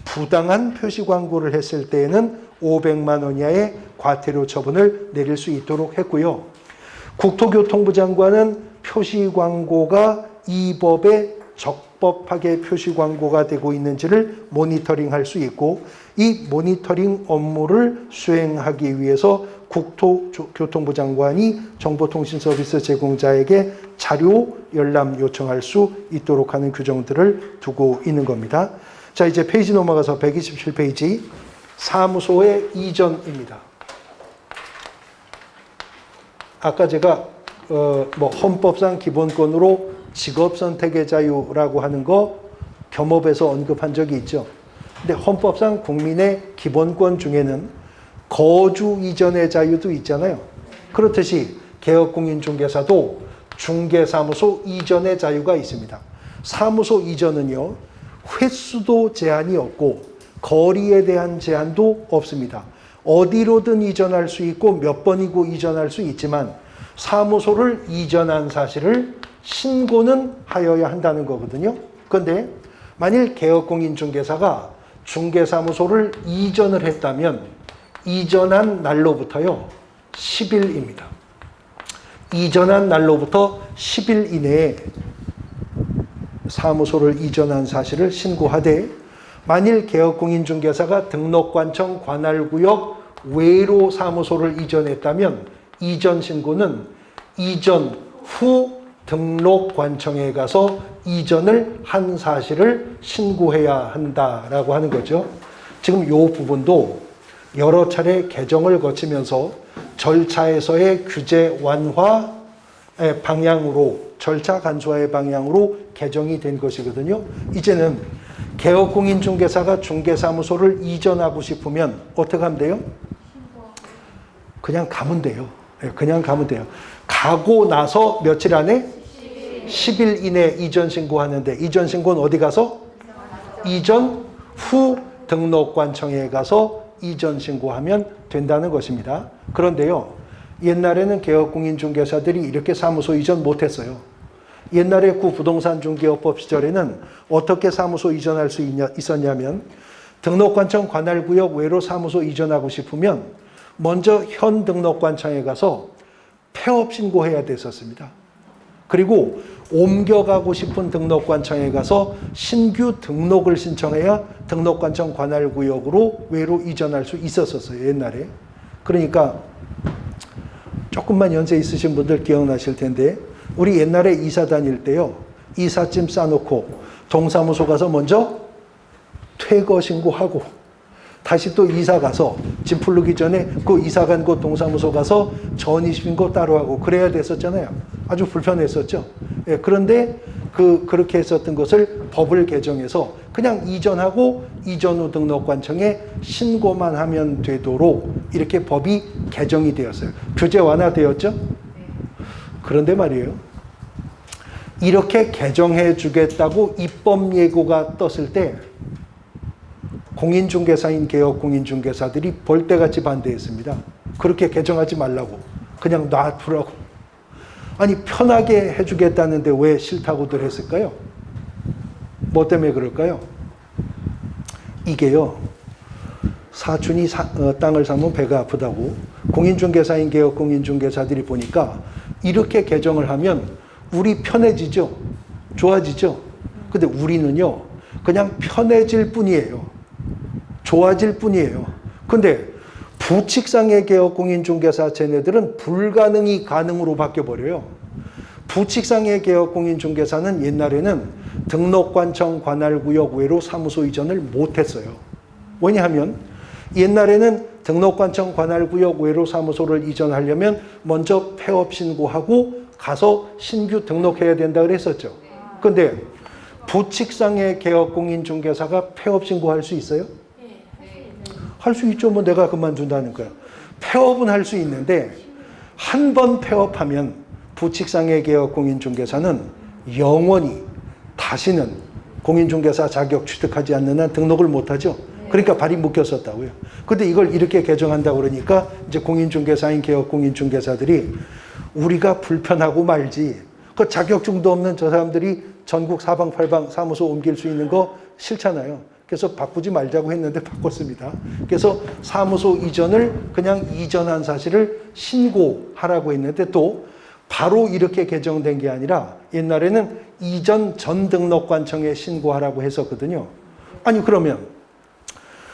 부당한 표시 광고를 했을 때에는 500만 원 이하의 과태료 처분을 내릴 수 있도록 했고요. 국토교통부 장관은 표시 광고가 이 법에 적법하게 표시 광고가 되고 있는지를 모니터링할 수 있고, 이 모니터링 업무를 수행하기 위해서 국토교통부 장관이 정보통신서비스 제공자에게 자료 열람 요청할 수 있도록 하는 규정들을 두고 있는 겁니다. 자, 이제 페이지 넘어가서 127페이지 사무소의 이전입니다. 아까 제가 헌법상 기본권으로 직업 선택의 자유라고 하는 거 겸업에서 언급한 적이 있죠. 근데 헌법상 국민의 기본권 중에는 거주 이전의 자유도 있잖아요. 그렇듯이 개업공인중개사도 중개사무소 이전의 자유가 있습니다. 사무소 이전은요, 횟수도 제한이 없고 거리에 대한 제한도 없습니다. 어디로든 이전할 수 있고 몇 번이고 이전할 수 있지만 사무소를 이전한 사실을 신고는 하여야 한다는 거거든요. 그런데 만일 개업공인중개사가 중개사무소를 이전을 했다면 이전한 날로부터요 10일입니다. 이전한 날로부터 10일 이내에 사무소를 이전한 사실을 신고하되, 만일 개업공인중개사가 등록관청 관할구역 외로 사무소를 이전했다면 이전 신고는 이전 후 등록관청에 가서 이전을 한 사실을 신고해야 한다라고 하는 거죠. 지금 이 부분도 여러 차례 개정을 거치면서 절차에서의 규제 완화의 방향으로, 절차 간소화의 방향으로 개정이 된 것이거든요. 이제는 개업공인중개사가 중개사무소를 이전하고 싶으면 어떻게 하면 돼요? 그냥 가면 돼요. 그냥 가면 돼요. 가고 나서 며칠 안에? 10일 이내 이전 신고하는데, 이전 신고는 어디 가서? 이전 후 등록관청에 가서 이전 신고하면 된다는 것입니다. 그런데요, 옛날에는 개업공인중개사들이 이렇게 사무소 이전 못했어요. 옛날에 구부동산중개업법 시절에는 어떻게 사무소 이전할 수 있었냐면, 등록관청 관할구역 외로 사무소 이전하고 싶으면 먼저 현 등록관청에 가서 폐업 신고해야 됐었습니다. 그리고 옮겨가고 싶은 등록관청에 가서 신규 등록을 신청해야 등록관청 관할구역으로 외로 이전할 수 있었어요, 옛날에. 그러니까 조금만 연세 있으신 분들 기억나실 텐데, 우리 옛날에 이사 다닐 때요, 이삿짐 싸놓고 동사무소 가서 먼저 퇴거 신고하고 다시 또 이사 가서 짐 풀르기 전에 그 이사 간 곳 동사무소 가서 전입신고 따로 하고 그래야 됐었잖아요. 아주 불편했었죠. 예, 그런데 그렇게 했었던 것을 법을 개정해서 그냥 이전하고 이전 후 등록관청에 신고만 하면 되도록 이렇게 법이 개정이 되었어요. 규제 완화되었죠? 그런데 말이에요. 이렇게 개정해 주겠다고 입법 예고가 떴을 때 공인중개사인 개업 공인중개사들이 벌떼같이 반대했습니다. 그렇게 개정하지 말라고. 그냥 놔두라고. 아니 편하게 해주겠다는데 왜 싫다고들 했을까요? 뭐 때문에 그럴까요? 이게요. 사촌이 땅을 사면 배가 아프다고 공인중개사인 개업 공인중개사들이 보니까 이렇게 개정을 하면 우리 편해지죠? 좋아지죠? 근데 우리는요. 그냥 편해질 뿐이에요. 좋아질 뿐이에요. 근데 부칙상의 개업 공인중개사 쟤네들은 불가능이 가능으로 바뀌어버려요. 부칙상의 개업 공인중개사는 옛날에는 등록관청 관할구역 외로 사무소 이전을 못했어요. 왜냐하면 옛날에는 등록관청 관할구역 외로 사무소를 이전하려면 먼저 폐업 신고하고 가서 신규 등록해야 된다 그랬었죠. 근데 부칙상의 개업 공인중개사가 폐업 신고할 수 있어요? 할 수 있죠. 뭐 내가 그만둔다는 거야. 폐업은 할 수 있는데 한 번 폐업하면 부칙상의 개업 공인중개사는 영원히 다시는 공인중개사 자격 취득하지 않는 한 등록을 못하죠. 그러니까 발이 묶였었다고요. 근데 이걸 이렇게 개정한다고 그러니까 이제 공인중개사인 개업 공인중개사들이 우리가 불편하고 말지 그 자격증도 없는 저 사람들이 전국 사방팔방 사무소 옮길 수 있는 거 싫잖아요. 그래서 바꾸지 말자고 했는데 바꿨습니다. 그래서 사무소 이전을 그냥 이전한 사실을 신고하라고 했는데 또 바로 이렇게 개정된 게 아니라 옛날에는 이전 전 등록관청에 신고하라고 했었거든요. 아니 그러면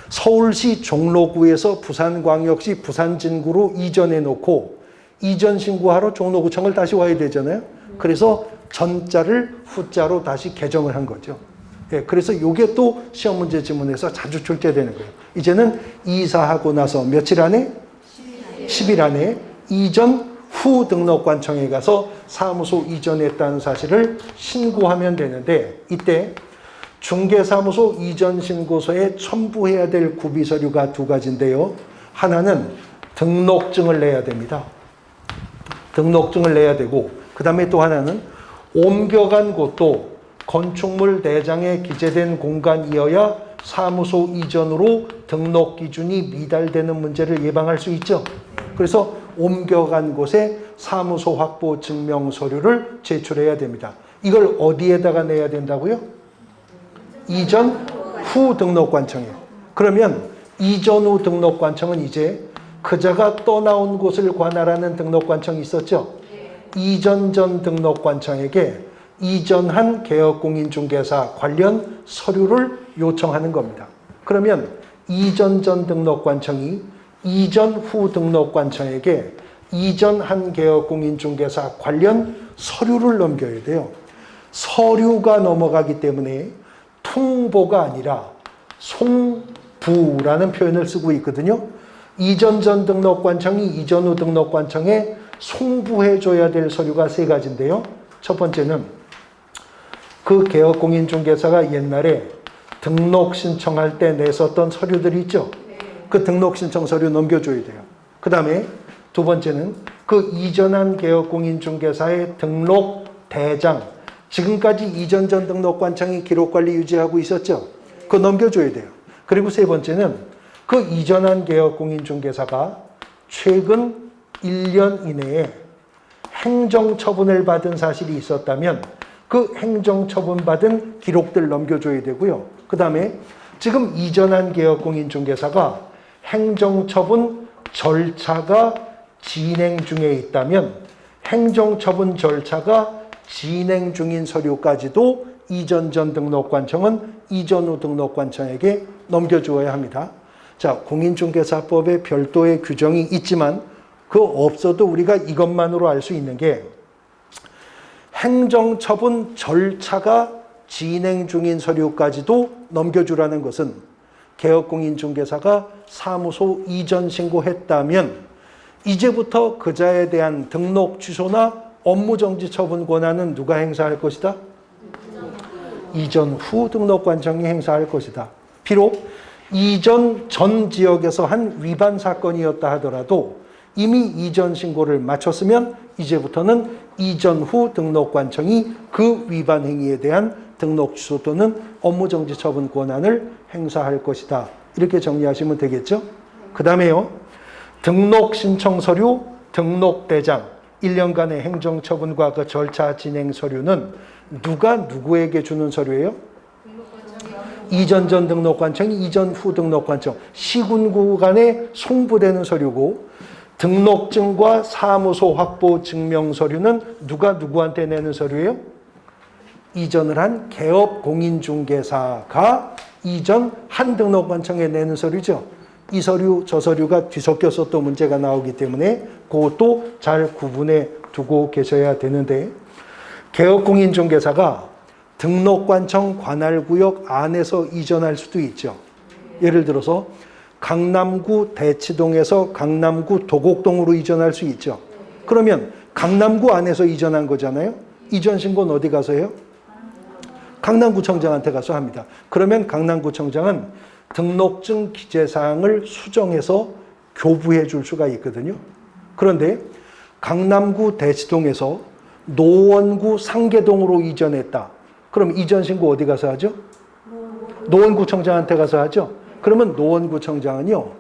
서울시 종로구에서 부산광역시 부산진구로 이전해 놓고 이전 신고하러 종로구청을 다시 와야 되잖아요. 그래서 전자를 후자로 다시 개정을 한 거죠. 예, 그래서 이게 또 시험 문제 지문에서 자주 출제되는 거예요. 이제는 이사하고 나서 며칠 안에? 10일 안에 이전 후 등록관청에 가서 사무소 이전했다는 사실을 신고하면 되는데 이때 중개사무소 이전 신고서에 첨부해야 될 구비서류가 두 가지인데요. 하나는 등록증을 내야 됩니다. 등록증을 내야 되고 그 다음에 또 하나는 옮겨간 곳도 건축물 대장에 기재된 공간이어야 사무소 이전으로 등록 기준이 미달되는 문제를 예방할 수 있죠. 그래서 옮겨간 곳에 사무소 확보 증명 서류를 제출해야 됩니다. 이걸 어디에다가 내야 된다고요? 이전 후 등록관청에. 그러면 이전 후 등록관청은 이제 그자가 떠나온 곳을 관할하는 등록관청이 있었죠. 이전 전 등록관청에게 이전한 개업공인중개사 관련 서류를 요청하는 겁니다. 그러면 이전 전 등록관청이 이전 후 등록관청에게 이전한 개업공인중개사 관련 서류를 넘겨야 돼요. 서류가 넘어가기 때문에 통보가 아니라 송부라는 표현을 쓰고 있거든요. 이전 전 등록관청이 이전 후 등록관청에 송부해줘야 될 서류가 세 가지인데요. 첫 번째는 그 개업공인중개사가 옛날에 등록 신청할 때 냈었던 서류들이 있죠. 그 등록 신청 서류 넘겨줘야 돼요. 그 다음에 두 번째는 그 이전한 개업공인중개사의 등록 대장, 지금까지 이전 전 등록관청이 기록관리 유지하고 있었죠. 그거 넘겨줘야 돼요. 그리고 세 번째는 그 이전한 개업공인중개사가 최근 1년 이내에 행정처분을 받은 사실이 있었다면 그 행정처분받은 기록들 넘겨줘야 되고요. 그 다음에 지금 이전한 개업공인중개사가 행정처분 절차가 진행 중에 있다면 행정처분 절차가 진행 중인 서류까지도 이전 전 등록관청은 이전 후 등록관청에게 넘겨주어야 합니다. 자, 공인중개사법에 별도의 규정이 있지만 그 없어도 우리가 이것만으로 알 수 있는 게 행정처분 절차가 진행 중인 서류까지도 넘겨주라는 것은 개업공인중개사가 사무소 이전 신고했다면 이제부터 그자에 대한 등록 취소나 업무정지 처분 권한은 누가 행사할 것이다? 이전 후 등록관청이 행사할 것이다. 비록 이전 전 지역에서 한 위반 사건이었다 하더라도 이미 이전 신고를 마쳤으면 이제부터는 이전 후 등록관청이 그 위반 행위에 대한 등록 취소 또는 업무정지 처분 권한을 행사할 것이다. 이렇게 정리하시면 되겠죠? 그 다음에요. 등록 신청 서류, 등록대장, 1년간의 행정처분과 그 절차 진행 서류는 누가 누구에게 주는 서류예요? 이전 전 등록관청이 이전 후 등록관청, 시군구 간에 송부되는 서류고 등록증과 사무소 확보 증명 서류는 누가 누구한테 내는 서류예요? 이전을 한 개업 공인중개사가 이전 한 등록관청에 내는 서류죠. 이 서류, 저 서류가 뒤섞여서 또 문제가 나오기 때문에 그것도 잘 구분해 두고 계셔야 되는데 개업 공인중개사가 등록관청 관할구역 안에서 이전할 수도 있죠. 예를 들어서 강남구 대치동에서 강남구 도곡동으로 이전할 수 있죠. 그러면 강남구 안에서 이전한 거잖아요. 이전 신고는 어디 가서 해요? 강남구청장한테 가서 합니다. 그러면 강남구청장은 등록증 기재사항을 수정해서 교부해 줄 수가 있거든요. 그런데 강남구 대치동에서 노원구 상계동으로 이전했다. 그럼 이전 신고 어디 가서 하죠? 노원구청장한테 가서 하죠. 그러면 노원구청장은요,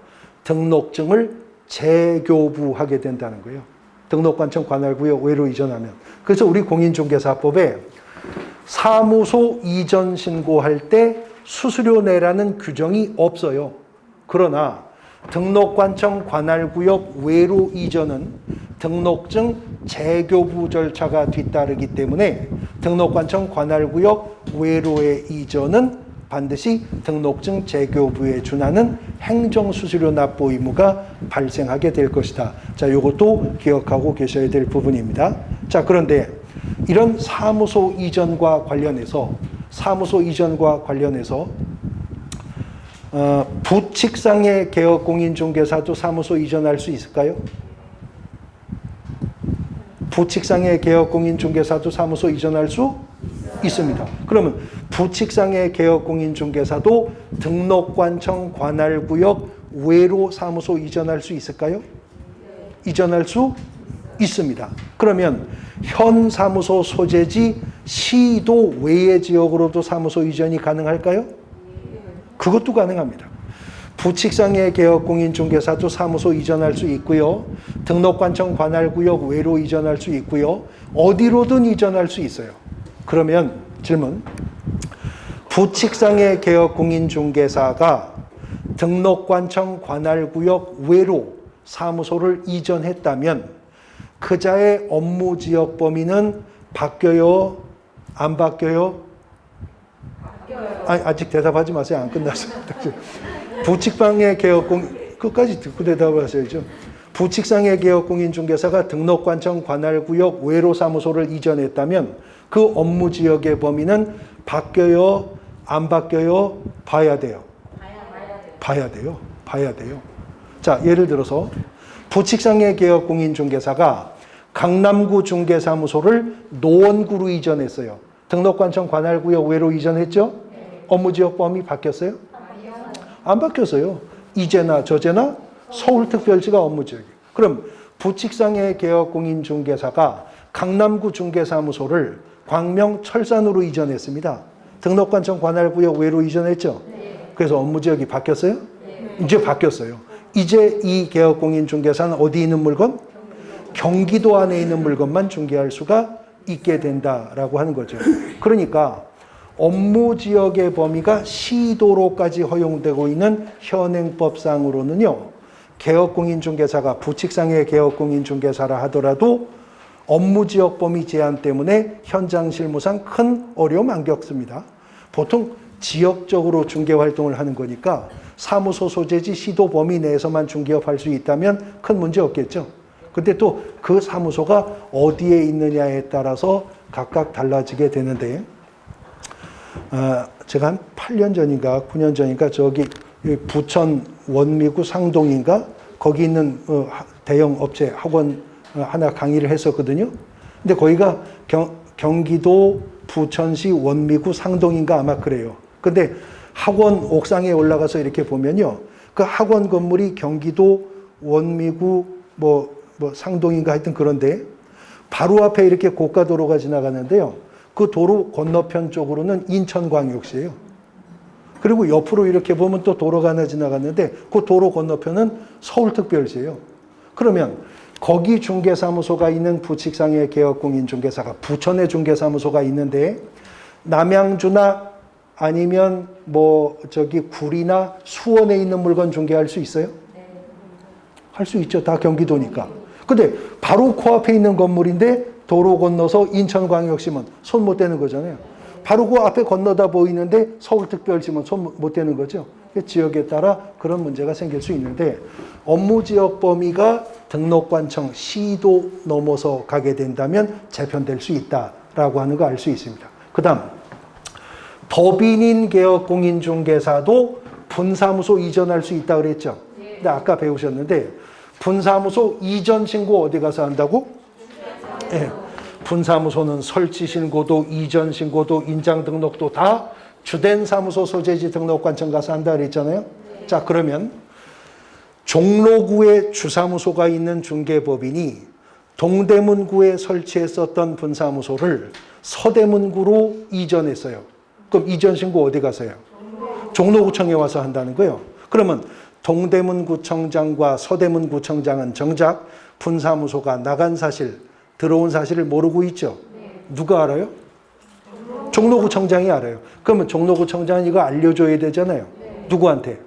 등록증을 재교부하게 된다는 거예요. 등록관청 관할구역 외로 이전하면. 그래서 우리 공인중개사법에 사무소 이전 신고할 때 수수료 내라는 규정이 없어요. 그러나 등록관청 관할구역 외로 이전은 등록증 재교부 절차가 뒤따르기 때문에 등록관청 관할구역 외로의 이전은 반드시 등록증 재교부에 준하는 행정수수료 납부 의무가 발생하게 될 것이다. 자, 이것도 기억하고 계셔야 될 부분입니다. 자, 그런데 이런 사무소 이전과 관련해서 부칙상의 개업공인중개사도 사무소 이전할 수 있을까요? 부칙상의 개업공인중개사도 사무소 이전할 수 있습니다. 그러면 부칙상의 개업공인중개사도 등록관청 관할구역 외로 사무소 이전할 수 있을까요? 이전할 수 있습니다. 그러면 현 사무소 소재지 시도 외의 지역으로도 사무소 이전이 가능할까요? 그것도 가능합니다. 부칙상의 개업공인중개사도 사무소 이전할 수 있고요. 등록관청 관할구역 외로 이전할 수 있고요. 어디로든 이전할 수 있어요. 그러면 질문. 부칙상의 개업공인중개사가 등록관청 관할구역 외로 사무소를 이전했다면 그자의 업무지역 범위는 바뀌어요? 안 바뀌어요? 아니, 아직 대답하지 마세요. 안 끝났어요. 부칙상의 끝까지 듣고 대답을 하셔야죠. 부칙상의 개업공인중개사가 등록관청 관할구역 외로 사무소를 이전했다면 그 업무지역의 범위는 바뀌어요? 안 바뀌어요? 봐야 돼요. 봐야 돼요. 자, 예를 들어서 부칙상의 개업공인중개사가 강남구 중개사무소를 노원구로 이전했어요. 등록관청 관할구역 외로 이전했죠? 업무지역 범위 바뀌었어요? 안 바뀌었어요. 이제나 저제나 서울특별시가 업무지역이에요. 그럼 부칙상의 개업공인중개사가 강남구 중개사무소를 광명 철산으로 이전했습니다. 등록관청 관할구역 외로 이전했죠? 그래서 업무지역이 바뀌었어요? 이제 바뀌었어요. 이제 이 개업공인중개사는 어디 있는 물건? 경기도 안에 있는 물건만 중개할 수가 있게 된다라고 하는 거죠. 그러니까 업무지역의 범위가 시도로까지 허용되고 있는 현행법상으로는요. 개업공인중개사가 부칙상의 개업공인중개사라 하더라도 업무지역 범위 제한 때문에 현장 실무상 큰 어려움 안 겪습니다. 보통 지역적으로 중개활동을 하는 거니까 사무소 소재지 시도 범위 내에서만 중개업할 수 있다면 큰 문제 없겠죠. 근데 또 그 사무소가 어디에 있느냐에 따라서 각각 달라지게 되는데 제가 한 8년 전인가 9년 전인가 저기 부천 원미구 상동인가 거기 있는 대형 업체 학원 하나 강의를 했었거든요. 근데 거기가 경기도 부천시 원미구 상동인가 아마 그래요. 근데 학원 옥상에 올라가서 이렇게 보면요. 그 학원 건물이 경기도 원미구 뭐 상동인가 하여튼 그런데 바로 앞에 이렇게 고가도로가 지나가는데요. 그 도로 건너편 쪽으로는 인천광역시예요. 그리고 옆으로 이렇게 보면 또 도로가 하나 지나갔는데 그 도로 건너편은 서울특별시예요. 그러면 거기 중개사무소가 있는 부칙상의 개업공인중개사가 부천에 중개사무소가 있는데 남양주나 아니면 구리나 수원에 있는 물건 중개할 수 있어요? 할 수 있죠. 다 경기도니까. 근데 바로 코앞에 있는 건물인데 도로 건너서 인천광역시면 손 못 대는 거잖아요. 바로 그 앞에 건너다 보이는데 서울특별시면 손 못 대는 거죠. 지역에 따라 그런 문제가 생길 수 있는데 업무지역 범위가 등록관청 시도 넘어서 가게 된다면 재편될 수 있다라고 하는 거 알 수 있습니다. 그 다음 법인인 개업공인중개사도 분사무소 이전할 수 있다고 그랬죠. 근데 아까 배우셨는데 분사무소 이전 신고 어디 가서 한다고? 네. 분사무소는 설치 신고도 이전 신고도 인장 등록도 다 주된 사무소 소재지 등록관청 가서 한다 그랬잖아요. 자, 그러면 종로구에 주사무소가 있는 중개법인이 동대문구에 설치했었던 분사무소를 서대문구로 이전했어요. 그럼 이전 신고 어디 가서요? 종로구청에 와서 한다는 거예요. 그러면 동대문구청장과 서대문구청장은 정작 분사무소가 나간 사실, 들어온 사실을 모르고 있죠. 누가 알아요? 종로구청장이 알아요. 그러면 종로구청장은 이거 알려줘야 되잖아요. 누구한테?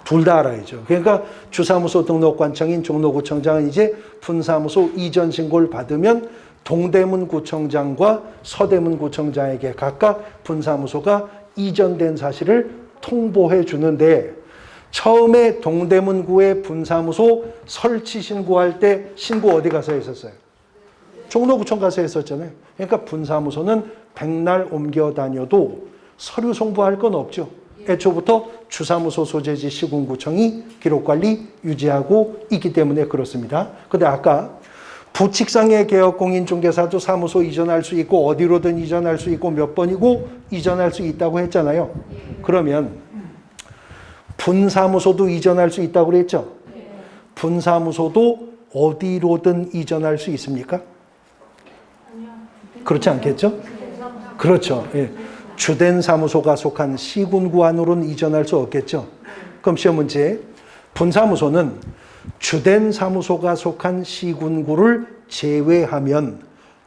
둘 다 알아야죠. 그러니까 주사무소 등록관청인 종로구청장은 이제 분사무소 이전 신고를 받으면 동대문구청장과 서대문구청장에게 각각 분사무소가 이전된 사실을 통보해 주는데 처음에 동대문구에 분사무소 설치 신고할 때 신고 어디 가서 했었어요? 종로구청 가서 했었잖아요. 그러니까 분사무소는 백날 옮겨 다녀도 서류 송부할 건 없죠. 애초부터 주사무소 소재지 시군구청이 기록관리 유지하고 있기 때문에 그렇습니다. 근데 아까 부칙상의 개업공인중개사도 사무소 이전할 수 있고 어디로든 이전할 수 있고 몇 번이고 이전할 수 있다고 했잖아요. 그러면 분사무소도 이전할 수 있다고 그랬죠. 분사무소도 어디로든 이전할 수 있습니까? 그렇지 않겠죠? 그렇죠. 예. 주된 사무소가 속한 시군구 안으로는 이전할 수 없겠죠. 그럼 시험 문제. 분사무소는 주된 사무소가 속한 시군구를 제외하면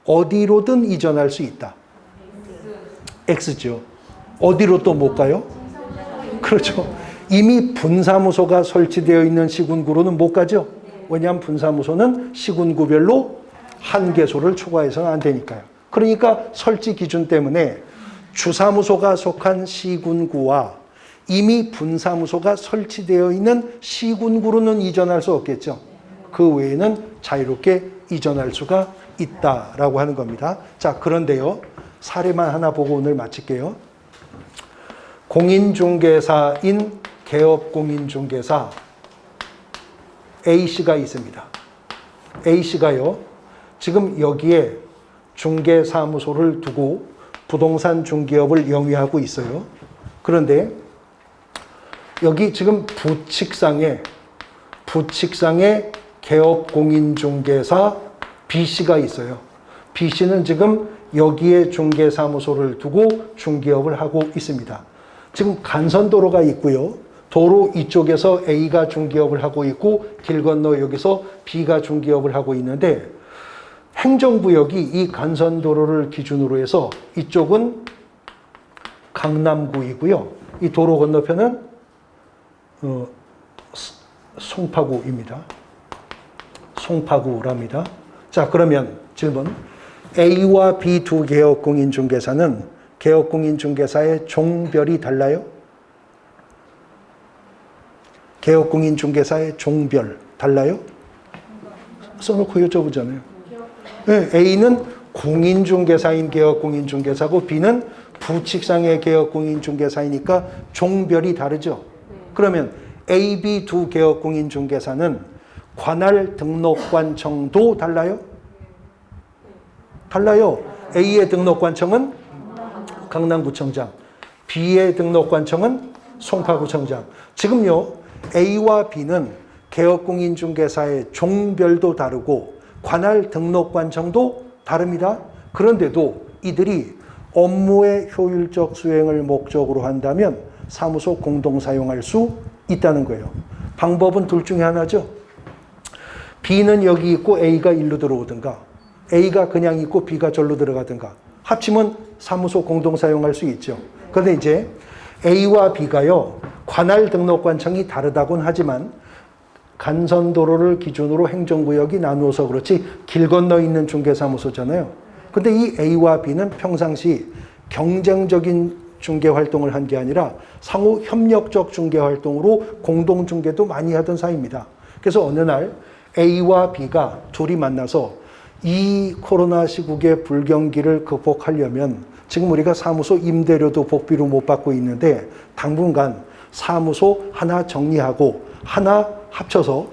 어디로든 이전할 수 있다. X죠. 어디로 또 못 가요? 그렇죠. 이미 분사무소가 설치되어 있는 시군구로는 못 가죠. 왜냐하면 분사무소는 시군구별로 한 개소를 초과해서는 안 되니까요. 그러니까 설치 기준 때문에 주사무소가 속한 시군구와 이미 분사무소가 설치되어 있는 시군구로는 이전할 수 없겠죠. 그 외에는 자유롭게 이전할 수가 있다라고 하는 겁니다. 자, 그런데요. 사례만 하나 보고 오늘 마칠게요. 공인중개사인 개업공인중개사 A씨가 있습니다. A씨가요. 지금 여기에 중개사무소를 두고 부동산 중개업을 영위하고 있어요. 그런데 여기 지금 부칙상에 개업공인중개사 B씨가 있어요. B씨는 지금 여기에 중개사무소를 두고 중개업을 하고 있습니다. 지금 간선도로가 있고요. 도로 이쪽에서 A가 중개업을 하고 있고 길 건너 여기서 B가 중개업을 하고 있는데 행정구역이 이 간선도로를 기준으로 해서 이쪽은 강남구이고요. 이 도로 건너편은 송파구입니다. 송파구랍니다. 자, 그러면 질문. A와 B 두 개업공인중개사는 개업공인중개사의 종별이 달라요? 개업공인중개사의 종별 달라요? 써놓고 여쭤보잖아요. 네, A는 공인중개사인 개업공인중개사고 B는 부칙상의 개업공인중개사이니까 종별이 다르죠. 그러면 A, B 두 개업공인중개사는 관할 등록관청도 달라요? 달라요. A의 등록관청은 강남구청장, B의 등록관청은 송파구청장. 지금요, A와 B는 개업공인중개사의 종별도 다르고 관할 등록관청도 다릅니다. 그런데도 이들이 업무의 효율적 수행을 목적으로 한다면 사무소 공동 사용할 수 있다는 거예요. 방법은 둘 중에 하나죠. B는 여기 있고 A가 일로 들어오든가, A가 그냥 있고 B가 절로 들어가든가, 합치면 사무소 공동 사용할 수 있죠. 그런데 이제 A와 B가요, 관할 등록관청이 다르다고는 하지만 간선도로를 기준으로 행정구역이 나누어서 그렇지 길 건너 있는 중개사무소잖아요. 근데 이 A와 B는 평상시 경쟁적인 중개 활동을 한 게 아니라 상호 협력적 중개 활동으로 공동 중개도 많이 하던 사이입니다. 그래서 어느 날 A와 B가 둘이 만나서 이 코로나 시국의 불경기를 극복하려면 지금 우리가 사무소 임대료도 복비로 못 받고 있는데 당분간 사무소 하나 정리하고 하나 합쳐서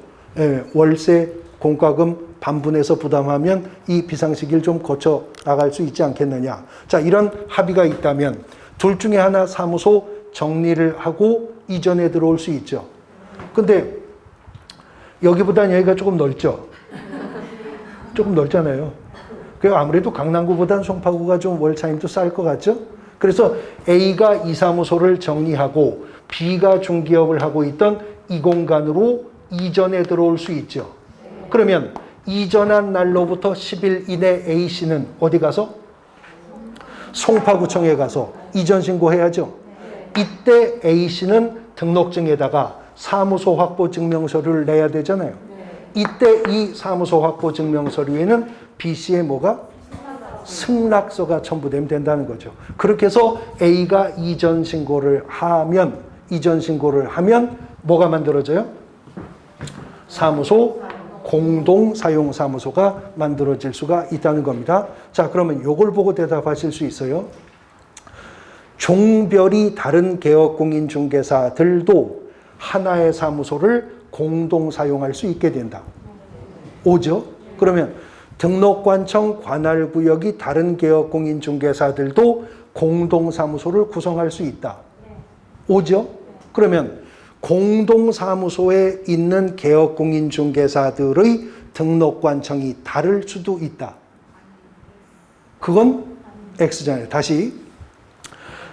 월세 공과금 반분해서 부담하면 이 비상시기를 좀 거쳐 나갈 수 있지 않겠느냐. 자, 이런 합의가 있다면 둘 중에 하나 사무소 정리를 하고 이전에 들어올 수 있죠. 근데 여기보다는 여기가 조금 넓죠. 조금 넓잖아요. 그래서 아무래도 강남구보다는 송파구가 좀 월차임도 쌀 것 같죠. 그래서 A가 이 사무소를 정리하고 B가 중개업을 하고 있던 이 공간으로 이전에 들어올 수 있죠. 그러면 이전한 날로부터 10일 이내 A씨는 어디 가서? 송파구청에 가서 이전 신고해야죠. 이때 A씨는 등록증에다가 사무소 확보 증명서류를 내야 되잖아요. 이때 이 사무소 확보 증명서류에는 B씨의 뭐가? 승낙서가 첨부되면 된다는 거죠. 그렇게 해서 A가 이전 신고를 하면 뭐가 만들어져요? 사무소 공동 사용 사무소가 만들어질 수가 있다는 겁니다. 자, 그러면 요걸 보고 대답하실 수 있어요. 종별이 다른 개업공인중개사들도 하나의 사무소를 공동 사용할 수 있게 된다. 오죠? 그러면 등록관청 관할구역이 다른 개업공인중개사들도 공동 사무소를 구성할 수 있다. 오죠? 그러면 공동사무소에 있는 개업공인중개사들의 등록관청이 다를 수도 있다. 그건 X잖아요. 다시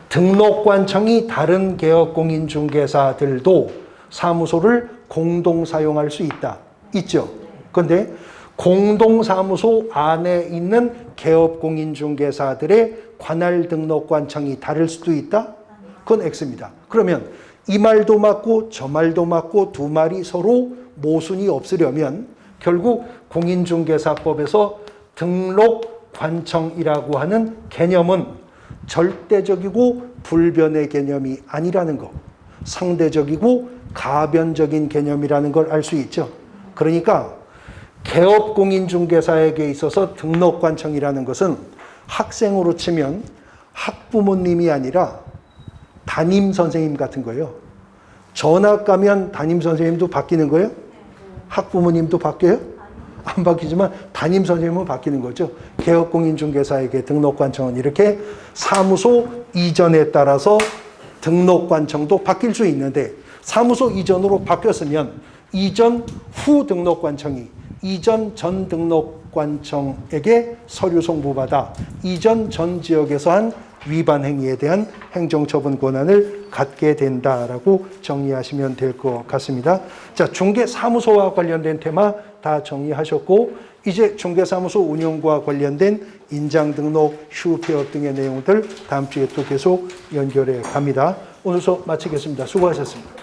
등록관청이 다른 개업공인중개사들도 사무소를 공동 사용할 수 있다. 있죠. 그런데 공동사무소 안에 있는 개업공인중개사들의 관할 등록관청이 다를 수도 있다. 그건 X입니다. 그러면 이 말도 맞고 저 말도 맞고 두 말이 서로 모순이 없으려면 결국 공인중개사법에서 등록관청이라고 하는 개념은 절대적이고 불변의 개념이 아니라는 거, 상대적이고 가변적인 개념이라는 걸 알 수 있죠. 그러니까 개업공인중개사에게 있어서 등록관청이라는 것은 학생으로 치면 학부모님이 아니라 담임선생님 같은 거예요. 전학 가면 담임선생님도 바뀌는 거예요? 학부모님도 바뀌어요? 안 바뀌지만 담임선생님은 바뀌는 거죠. 개업공인중개사에게 등록관청은 이렇게 사무소 이전에 따라서 등록관청도 바뀔 수 있는데 사무소 이전으로 바뀌었으면 이전 후 등록관청이 이전 전 등록관청에게 서류 송부받아 이전 전 지역에서 한 위반 행위에 대한 행정처분 권한을 갖게 된다라고 정리하시면 될 것 같습니다. 자, 중개사무소와 관련된 테마 다 정리하셨고 이제 중개사무소 운영과 관련된 인장 등록, 휴 폐업 등의 내용들 다음 주에 또 계속 연결해 갑니다. 오늘 수업 마치겠습니다. 수고하셨습니다.